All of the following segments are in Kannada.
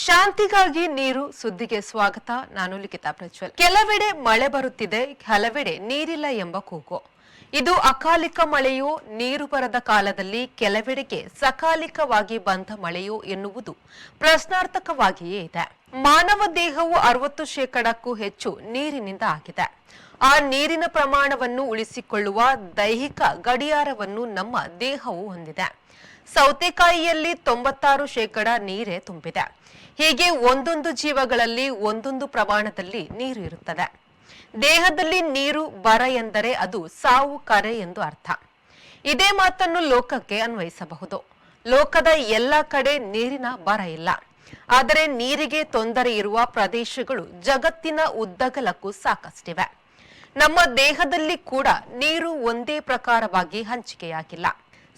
ಶಾಂತಿಗಾಗಿ ನೀರು ಸುದ್ದಿಗೆ ಸ್ವಾಗತ. ನಾನು ಲಿಖಿತಾ ಪ್ರಜ್ವಲ್. ಕೆಲವೆಡೆ ಮಳೆ ಬರುತ್ತಿದೆ, ಹಲವೆಡೆ ನೀರಿಲ್ಲ ಎಂಬ ಕೂಗು. ಇದು ಅಕಾಲಿಕ ಮಳೆಯೋ, ನೀರು ಬರದ ಕಾಲದಲ್ಲಿ ಕೆಲವೆಡೆಗೆ ಸಕಾಲಿಕವಾಗಿ ಬಂದ ಮಳೆಯೋ ಎನ್ನುವುದು ಪ್ರಶ್ನಾರ್ಥಕವಾಗಿಯೇ ಇದೆ. ಮಾನವ ದೇಹವು 60% ಹೆಚ್ಚು ನೀರಿನಿಂದ ಆಗಿದೆ. ಆ ನೀರಿನ ಪ್ರಮಾಣವನ್ನು ಉಳಿಸಿಕೊಳ್ಳುವ ದೈಹಿಕ ಗಡಿಯಾರವನ್ನು ನಮ್ಮ ದೇಹವು ಹೊಂದಿದೆ. ಸೌತೆಕಾಯಿಯಲ್ಲಿ 96% ನೀರೇ ತುಂಬಿದೆ. ಹೀಗೆ ಒಂದೊಂದು ಜೀವಗಳಲ್ಲಿ ಒಂದೊಂದು ಪ್ರಮಾಣದಲ್ಲಿ ನೀರು ಇರುತ್ತದೆ. ದೇಹದಲ್ಲಿ ನೀರು ಬರ ಎಂದರೆ ಅದು ಸಾವು ಕರೆ ಎಂದು ಅರ್ಥ. ಇದೇ ಮಾತನ್ನು ಲೋಕಕ್ಕೆ ಅನ್ವಯಿಸಬಹುದು. ಲೋಕದ ಎಲ್ಲ ಕಡೆ ನೀರಿನ ಬರ ಇಲ್ಲ. ಆದರೆ ನೀರಿಗೆ ತೊಂದರೆ ಇರುವ ಪ್ರದೇಶಗಳು ಜಗತ್ತಿನ ಉದ್ದಗಲಕ್ಕೂ ಸಾಕಷ್ಟಿವೆ. ನಮ್ಮ ದೇಹದಲ್ಲಿ ಕೂಡ ನೀರು ಒಂದೇ ಪ್ರಕಾರವಾಗಿ ಹಂಚಿಕೆಯಾಗಿಲ್ಲ.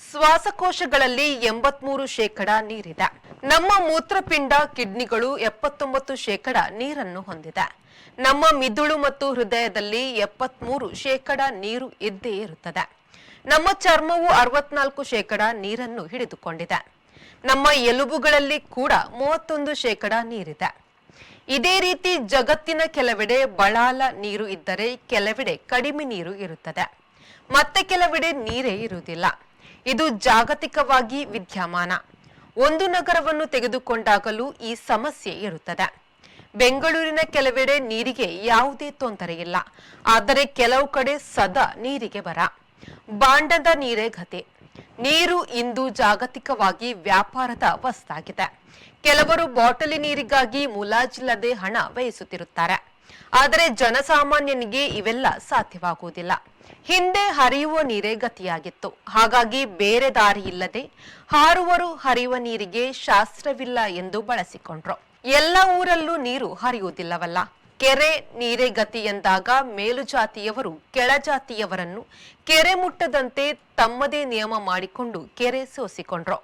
ಶ್ವಾಸಕೋಶಗಳಲ್ಲಿ 83% ನೀರಿದೆ. ನಮ್ಮ ಮೂತ್ರಪಿಂಡ, ಕಿಡ್ನಿಗಳು 79% ನೀರನ್ನು ಹೊಂದಿದೆ. ನಮ್ಮ ಮಿದುಳು ಮತ್ತು ಹೃದಯದಲ್ಲಿ 73% ನೀರು ಇದ್ದೇ ಇರುತ್ತದೆ. ನಮ್ಮ ಚರ್ಮವು 64% ನೀರನ್ನು ಹಿಡಿದುಕೊಂಡಿದೆ. ನಮ್ಮ ಎಲುಬುಗಳಲ್ಲಿ ಕೂಡ 31% ನೀರಿದೆ. ಇದೇ ರೀತಿ ಜಗತ್ತಿನ ಕೆಲವೆಡೆ ಬಳಾಲ ನೀರು ಇದ್ದರೆ ಕೆಲವೆಡೆ ಕಡಿಮೆ ನೀರು ಇರುತ್ತದೆ. ಮತ್ತೆ ಕೆಲವೆಡೆ ನೀರೇ ಇರುವುದಿಲ್ಲ. ಇದು ಜಾಗತಿಕವಾಗಿ ವಿದ್ಯಮಾನ. ಒಂದು ನಗರವನ್ನು ತೆಗೆದುಕೊಂಡಾಗಲೂ ಈ ಸಮಸ್ಯೆ ಇರುತ್ತದೆ. ಬೆಂಗಳೂರಿನ ಕೆಲವೆಡೆ ನೀರಿಗೆ ಯಾವುದೇ ತೊಂದರೆ ಇಲ್ಲ. ಆದರೆ ಕೆಲವು ಕಡೆ ಸದಾ ನೀರಿಗೆ ಬರ. ಬಾಂಡದ ನೀರೇ ಗತಿ. ನೀರು ಇಂದು ಜಾಗತಿಕವಾಗಿ ವ್ಯಾಪಾರದ ವಸ್ತಾಗಿದೆ. ಕೆಲವರು ಬಾಟಲಿ ನೀರಿಗಾಗಿ ಮುಲಾಜಿಲ್ಲದೆ ಹಣ ವ್ಯಯಿಸುತ್ತಿರುತ್ತಾರೆ. ಆದರೆ ಜನಸಾಮಾನ್ಯನಿಗೆ ಇವೆಲ್ಲ ಸಾಧ್ಯವಾಗುವುದಿಲ್ಲ. ಹಿಂದೆ ಹರಿಯುವ ನೀರೇ ಗತಿಯಾಗಿತ್ತು. ಹಾಗಾಗಿ ಬೇರೆ ದಾರಿ ಇಲ್ಲದೆ ಹಾರುವರು ಹರಿಯುವ ನೀರಿಗೆ ಶಾಸ್ತ್ರವಿಲ್ಲ ಎಂದು ಬಳಸಿಕೊಂಡ್ರು. ಎಲ್ಲ ಊರಲ್ಲೂ ನೀರು ಹರಿಯುವುದಿಲ್ಲವಲ್ಲ. ಕೆರೆ ನೀರೇ ಗತಿ ಎಂದಾಗ ಮೇಲುಜಾತಿಯವರು ಕೆಳಜಾತಿಯವರನ್ನು ಕೆರೆ ಮುಟ್ಟದಂತೆ ತಮ್ಮದೇ ನಿಯಮ ಮಾಡಿಕೊಂಡು ಕೆರೆ ಸೋಸಿಕೊಂಡ್ರು.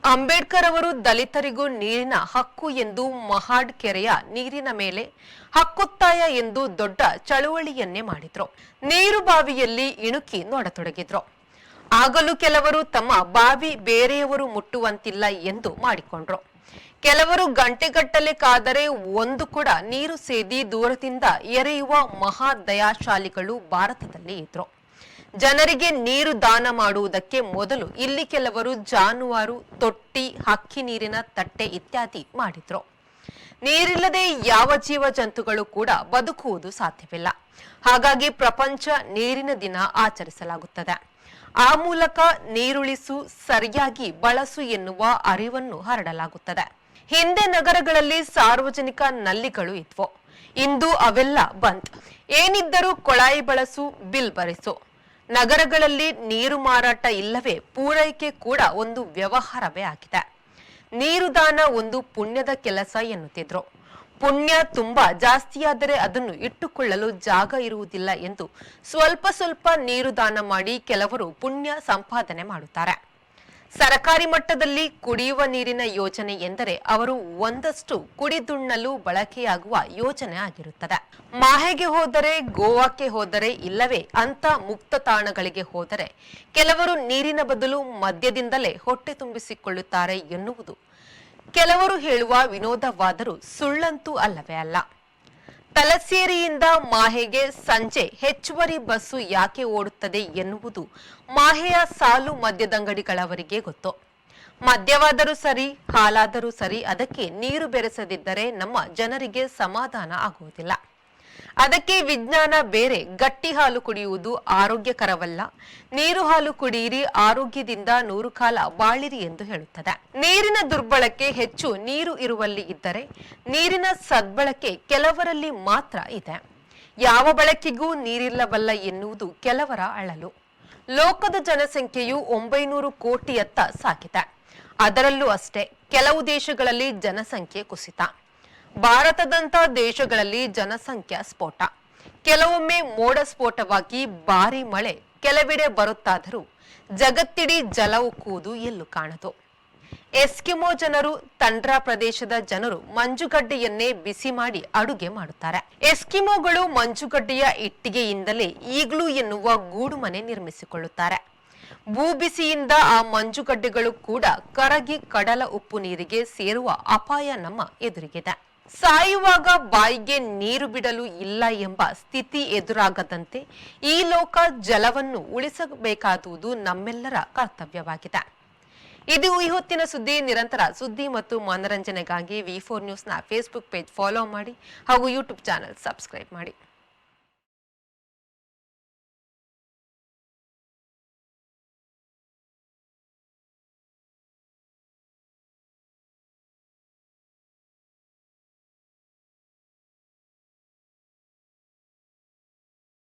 ಅಂಬೇಡ್ಕರ್ ಅವರು ದಲಿತರಿಗೂ ನೀರಿನ ಹಕ್ಕು ಎಂದು ಮಹಾಡ್ ಕೆರೆಯ ನೀರಿನ ಮೇಲೆ ಹಕ್ಕೊತ್ತಾಯ ಎಂದು ದೊಡ್ಡ ಚಳುವಳಿಯನ್ನೇ ಮಾಡಿದ್ರು. ನೀರು ಬಾವಿಯಲ್ಲಿ ಇಣುಕಿ ನೋಡತೊಡಗಿದ್ರು. ಆಗಲೂ ಕೆಲವರು ತಮ್ಮ ಬಾವಿ ಬೇರೆಯವರು ಮುಟ್ಟುವಂತಿಲ್ಲ ಎಂದು ಮಾಡಿಕೊಂಡ್ರು. ಕೆಲವರು ಗಂಟೆಗಟ್ಟಲೆ ಕಾದರೆ ಒಂದು ಕೂಡ ನೀರು ಸೇದಿ ದೂರದಿಂದ ಎರೆಯುವ ಮಹಾ ದಯಾಶಾಲಿಗಳು ಭಾರತದಲ್ಲಿ ಇದ್ರು. ಜನರಿಗೆ ನೀರು ದಾನ ಮಾಡುವುದಕ್ಕೆ ಮೊದಲು ಇಲ್ಲಿ ಕೆಲವರು ಜಾನುವಾರು, ತೊಟ್ಟಿ, ಹಕ್ಕಿ ನೀರಿನ ತಟ್ಟೆ ಇತ್ಯಾದಿ ಮಾಡಿದ್ರು. ನೀರಿಲ್ಲದೆ ಯಾವ ಜೀವ ಜಂತುಗಳು ಕೂಡ ಬದುಕುವುದು ಸಾಧ್ಯವಿಲ್ಲ. ಹಾಗಾಗಿ ಪ್ರಪಂಚ ನೀರಿನ ದಿನ ಆಚರಿಸಲಾಗುತ್ತದೆ. ಆ ಮೂಲಕ ನೀರುಳಿಸು, ಸರಿಯಾಗಿ ಬಳಸು ಎನ್ನುವ ಅರಿವನ್ನು ಹರಡಲಾಗುತ್ತದೆ. ಹಿಂದೆ ನಗರಗಳಲ್ಲಿ ಸಾರ್ವಜನಿಕ ನಲ್ಲಿಗಳು ಇದ್ವು. ಇಂದು ಅವೆಲ್ಲ ಬಂದ್. ಏನಿದ್ದರೂ ಕೊಳಾಯಿ ಬಳಸು, ಬಿಲ್ ಭರಿಸು. ನಗರಗಳಲ್ಲಿ ನೀರು ಮಾರಾಟ ಇಲ್ಲವೇ ಪೂರೈಕೆ ಕೂಡ ಒಂದು ವ್ಯವಹಾರವೇ ಆಗಿದೆ. ನೀರು ದಾನ ಒಂದು ಪುಣ್ಯದ ಕೆಲಸ ಎನ್ನುತ್ತಿದ್ರು. ಪುಣ್ಯ ತುಂಬಾ ಜಾಸ್ತಿಯಾದರೆ ಅದನ್ನು ಇಟ್ಟುಕೊಳ್ಳಲು ಜಾಗ ಇರುವುದಿಲ್ಲ ಎಂದು ಸ್ವಲ್ಪ ನೀರು ದಾನ ಮಾಡಿ ಕೆಲವರು ಪುಣ್ಯ ಸಂಪಾದನೆ ಮಾಡುತ್ತಾರೆ. ಸರಕಾರಿ ಮಟ್ಟದಲ್ಲಿ ಕುಡಿಯುವ ನೀರಿನ ಯೋಜನೆ ಎಂದರೆ ಅವರು ಒಂದಷ್ಟು ಕುಡಿದುಣ್ಣಲು ಬಳಕೆಯಾಗುವ ಯೋಜನೆ ಆಗಿರುತ್ತದೆ. ಮಾಹೆಗೆ ಹೋದರೆ, ಗೋವಾಕ್ಕೆ ಹೋದರೆ, ಇಲ್ಲವೇ ಅಂತ ಮುಕ್ತ ತಾಣಗಳಿಗೆ ಹೋದರೆ ಕೆಲವರು ನೀರಿನ ಬದಲು ಮದ್ಯದಿಂದಲೇ ಹೊಟ್ಟೆ ತುಂಬಿಸಿಕೊಳ್ಳುತ್ತಾರೆ ಎನ್ನುವುದು ಕೆಲವರು ಹೇಳುವ ವಿನೋದವಾದರೂ ಸುಳ್ಳಂತೂ ಅಲ್ಲವೇ ಅಲ್ಲ. ತಲಸೇರಿಯಿಂದ ಮಾಹೆಗೆ ಸಂಜೆ ಹೆಚ್ಚುವರಿ ಬಸ್ಸು ಯಾಕೆ ಓಡುತ್ತದೆ ಎನ್ನುವುದು ಮಾಹೆಯ ಸಾಲು ಮದ್ಯದಂಗಡಿಗಳವರಿಗೆ ಗೊತ್ತು. ಮದ್ಯವಾದರೂ ಸರಿ, ಹಾಲಾದರೂ ಸರಿ, ಅದಕ್ಕೆ ನೀರು ಬೆರೆಸದಿದ್ದರೆ ನಮ್ಮ ಜನರಿಗೆ ಸಮಾಧಾನ ಆಗುವುದಿಲ್ಲ. ಅದಕ್ಕೆ ವಿಜ್ಞಾನ ಬೇರೆ. ಗಟ್ಟಿ ಹಾಲು ಕುಡಿಯುವುದು ಆರೋಗ್ಯಕರವಲ್ಲ. ನೀರು ಹಾಲು ಕುಡಿಯಿರಿ, ಆರೋಗ್ಯದಿಂದ 100 ಕಾಲ ಬಾಳಿರಿ ಎಂದು ಹೇಳುತ್ತದೆ. ನೀರಿನ ದುರ್ಬಳಕೆ ಹೆಚ್ಚು ನೀರು ಇರುವಲ್ಲಿ ಇದ್ದರೆ ನೀರಿನ ಸದ್ಬಳಕೆ ಕೆಲವರಲ್ಲಿ ಮಾತ್ರ ಇದೆ. ಯಾವ ಬಳಕೆಗೂ ನೀರಿಲ್ಲವಲ್ಲ ಎನ್ನುವುದು ಕೆಲವರ ಅಳಲು. ಲೋಕದ ಜನಸಂಖ್ಯೆಯು 900 ಕೋಟಿಯತ್ತ ಸಾಗಿದೆ. ಅದರಲ್ಲೂ ಅಷ್ಟೇ ಕೆಲವು ದೇಶಗಳಲ್ಲಿ ಜನಸಂಖ್ಯೆ ಕುಸಿತ. ಭಾರತದಂಥ ದೇಶಗಳಲ್ಲಿ ಜನಸಂಖ್ಯಾ ಸ್ಫೋಟ. ಕೆಲವೊಮ್ಮೆ ಮೋಡ ಸ್ಫೋಟವಾಗಿ ಭಾರಿ ಮಳೆ ಕೆಲವೆಡೆ ಬರುತ್ತಾದರೂ ಜಗತ್ತಿಡೀ ಜಲ ಉಕ್ಕುವುದು ಎಲ್ಲೂ ಕಾಣದು. ಎಸ್ಕಿಮೋ ಜನರು, ತಂಡ್ರಾ ಪ್ರದೇಶದ ಜನರು ಮಂಜುಗಡ್ಡೆಯನ್ನೇ ಬಿಸಿ ಮಾಡಿ ಅಡುಗೆ ಮಾಡುತ್ತಾರೆ. ಎಸ್ಕಿಮೋಗಳು ಮಂಜುಗಡ್ಡೆಯ ಇಟ್ಟಿಗೆಯಿಂದಲೇ ಈಗ್ಲೂ ಎನ್ನುವ ಗೂಡು ಮನೆ ನಿರ್ಮಿಸಿಕೊಳ್ಳುತ್ತಾರೆ. ಭೂಬಿಸಿಯಿಂದ ಆ ಮಂಜುಗಡ್ಡೆಗಳು ಕೂಡ ಕರಗಿ ಕಡಲ ಉಪ್ಪು ನೀರಿಗೆ ಸೇರುವ ಅಪಾಯ ನಮ್ಮ ಎದುರಿಗಿದೆ. ಸಾಯುವಾಗ ಬಾಯಿಗೆ ನೀರು ಬಿಡಲು ಇಲ್ಲ ಎಂಬ ಸ್ಥಿತಿ ಎದುರಾಗದಂತೆ ಈ ಲೋಕ ಜಲವನ್ನು ಉಳಿಸಬೇಕಾದುದು ನಮ್ಮೆಲ್ಲರ ಕರ್ತವ್ಯವಾಗಿದೆ. ಇದು ಈ ಹೊತ್ತಿನ ಸುದ್ದಿ. ನಿರಂತರ ಸುದ್ದಿ ಮತ್ತು ಮನರಂಜನೆಗಾಗಿ V4 ನ್ಯೂಸ್ನ ಫೇಸ್ಬುಕ್ ಪೇಜ್ ಫಾಲೋ ಮಾಡಿ ಹಾಗೂ ಯೂಟ್ಯೂಬ್ ಚಾನೆಲ್ ಸಬ್ಸ್ಕ್ರೈಬ್ ಮಾಡಿ.